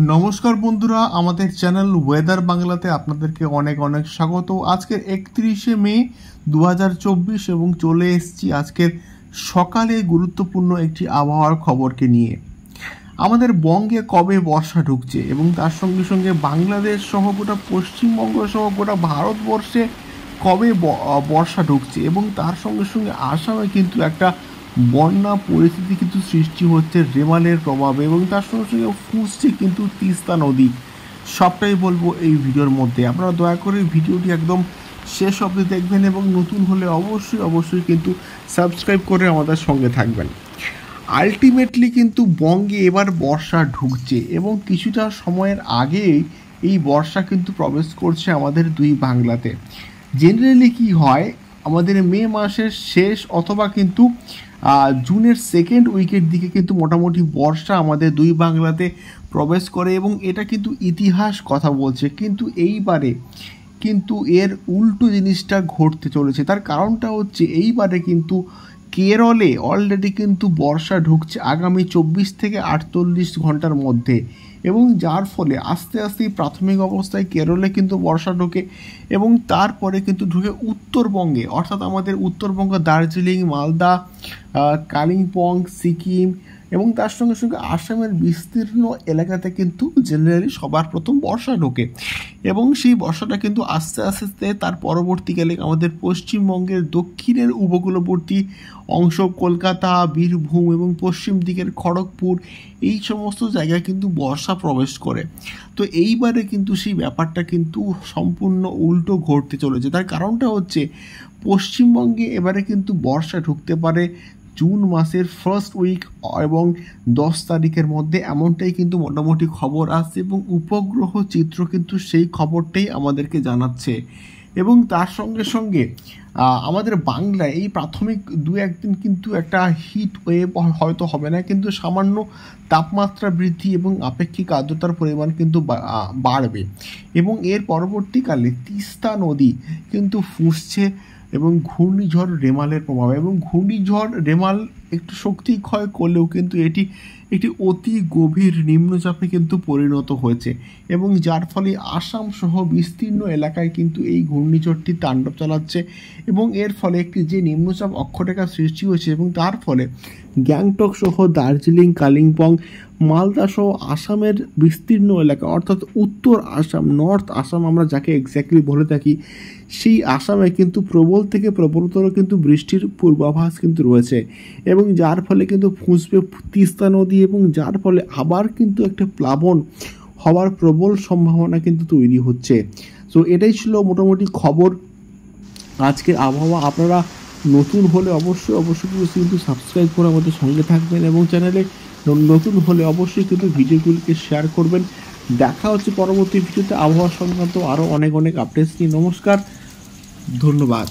নমস্কার বন্ধুরা, আমাদের চ্যানেল ওয়েদার বাংলাতে আপনাদেরকে অনেক অনেক স্বাগত। আজকের 31শে মে 2024 এবং চলে এসেছি আজকের সকালে গুরুত্বপূর্ণ একটি আবহাওয়ার খবরকে নিয়ে। আমাদের বঙ্গে কবে বর্ষা ঢুকছে এবং তার সঙ্গে সঙ্গে বাংলাদেশ সহ গোটা পশ্চিমবঙ্গ সহ গোটা ভারতবর্ষে কবে বর্ষা ঢুকছে এবং তার সঙ্গে সঙ্গে আসামে কিন্তু একটা বন্যা পরিস্থিতি কিন্তু সৃষ্টি হচ্ছে রেমালের প্রভাবে এবং তার সঙ্গে সঙ্গে ফুঁসছে কিন্তু তিস্তা নদী। সবটাই বলবো এই ভিডিওর মধ্যে। আপনারা দয়া করে ভিডিওটি একদম শেষ অবধি দেখবেন এবং নতুন হলে অবশ্যই কিন্তু সাবস্ক্রাইব করে আমাদের সঙ্গে থাকবেন। আলটিমেটলি কিন্তু বঙ্গে এবার বর্ষা ঢুকছে এবং কিছুটা সময়ের আগেই এই বর্ষা কিন্তু প্রবেশ করছে আমাদের দুই বাংলাতে। জেনারেলি কি হয়, আমাদের মে মাসের শেষ অথবা কিন্তু জুনের সেকেন্ড উইকের দিকে কিন্তু মোটামুটি বর্ষা আমাদের দুই বাংলাতে প্রবেশ করে এবং এটা কিন্তু ইতিহাস কথা বলছে। কিন্তু এইবারে কিন্তু এর উল্টো জিনিসটা ঘটতে চলেছে। তার কারণটা হচ্ছে এইবারে কিন্তু কেরলে অলরেডি কিন্তু বর্ষা ঢুকছে আগামী 24 থেকে 48 ঘন্টার মধ্যে এবং যার ফলে আস্তে আস্তে প্রাথমিক অবস্থায় কেরলে কিন্তু বর্ষা ঢোকে এবং তারপরে কিন্তু ঢুকে উত্তরবঙ্গে, অর্থাৎ আমাদের উত্তরবঙ্গ দার্জিলিং, মালদা, কালিম্পং, সিকিম এবং তার সঙ্গে সঙ্গে আসামের বিস্তীর্ণ এলাকাতে কিন্তু জেনারেলি সবার প্রথম বর্ষা ঢোকে এবং সেই বর্ষাটা কিন্তু আস্তে আস্তে তার পরবর্তীকালে আমাদের পশ্চিমবঙ্গের দক্ষিণের উপকূলবর্তী অংশ, কলকাতা, বীরভূম এবং পশ্চিম দিকের খড়গপুর, এই সমস্ত জায়গায় কিন্তু বর্ষা প্রবেশ করে। তো এইবারে কিন্তু সেই ব্যাপারটা কিন্তু সম্পূর্ণ উল্টো ঘটতে চলেছে। তার কারণটা হচ্ছে পশ্চিমবঙ্গে এবারে কিন্তু বর্ষা ঢুকতে পারে জুন মাসের ফার্স্ট উইক এবং 10 তারিখের মধ্যে, এমনটাই কিন্তু মোটামুটি খবর আসছে এবং উপগ্রহ চিত্র কিন্তু সেই খবরটাই আমাদেরকে জানাচ্ছে। এবং তার সঙ্গে সঙ্গে আমাদের বাংলায় এই প্রাথমিক 2-1 দিন কিন্তু একটা হিট ওয়েভ হয়তো হবে না, কিন্তু সামান্য তাপমাত্রা বৃদ্ধি এবং আপেক্ষিক আর্দ্রতার পরিমাণ কিন্তু বাড়বে এবং এর পরবর্তীকালে তিস্তা নদী কিন্তু ফুঁসছে এবং ঘূর্ণিঝড় রেমালের প্রভাবে, এবং ঘূর্ণিঝড় রেমাল একটু শক্তি ক্ষয় করলেও কিন্তু এটি একটি অতি গভীর নিম্নচাপে কিন্তু পরিণত হয়েছে এবং যার ফলে আসাম সহ বিস্তীর্ণ এলাকায় কিন্তু এই ঘূর্ণিঝড়টি তাণ্ডব চালাচ্ছে এবং এর ফলে একটি যে নিম্নচাপ অক্ষরেখা সৃষ্টি হয়েছে এবং তার ফলে গ্যাংটক সহ দার্জিলিং, কালিম্পং, মালদা সহ আসামের বিস্তীর্ণ এলাকা, অর্থাৎ উত্তর আসাম, নর্থ আসাম আমরা যাকে এক্স্যাক্টলি বলে থাকি, সেই আসামে কিন্তু প্রবল থেকে প্রবলতর কিন্তু বৃষ্টির পূর্বাভাস কিন্তু রয়েছে এবং যার ফলে কিন্তু ফুঁসবে তিস্তা নদী এবং যার ফলে আবার কিন্তু একটা প্লাবন হওয়ার প্রবল সম্ভাবনা কিন্তু তৈরি হচ্ছে। সো এটাই ছিল মোটামুটি খবর আজকের আবহাওয়া। আপনারা নতুন হলে অবশ্যই কিন্তু সাবস্ক্রাইব করে আমাদের সঙ্গে থাকবেন এবং চ্যানেলে নতুন হলে অবশ্যই কিন্তু ভিডিওগুলিকে শেয়ার করবেন। দেখা হচ্ছে পরবর্তী ভিডিওতে আবহাওয়া সংক্রান্ত আরও অনেক আপডেটস নিয়ে। নমস্কার, ধন্যবাদ।